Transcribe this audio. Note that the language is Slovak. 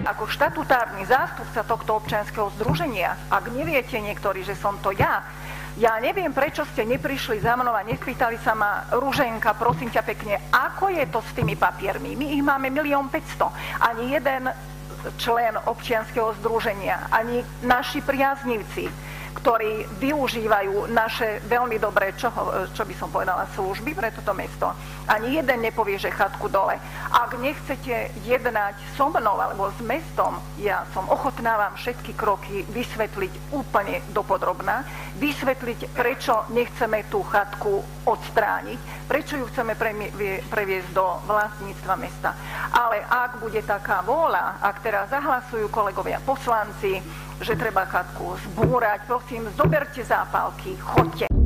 Ako štatutárny zástupca tohto občianskeho združenia, ak neviete niektorí, že som to ja neviem, prečo ste neprišli za mnou a nespýtali sa ma, Ruženka, prosím ťa pekne, ako je to s tými papiermi? My ich máme 1 500 000. Ani jeden člen občianskeho združenia, ani naši priaznivci, ktorí využívajú naše veľmi dobré, čo by som povedala, služby pre toto mesto. Ani jeden nepovie, že chatku dole. Ak nechcete jednať so mnou alebo s mestom, ja som ochotná vám všetky kroky vysvetliť úplne dopodrobná, vysvetliť, prečo nechceme tú chatku odstrániť, prečo ju chceme previesť do vlastníctva mesta. Ale ak bude taká vôľa, ak teraz zahlasujú kolegovia poslanci, že treba chatku zbúrať, prosím, zoberte zápalky, choďte.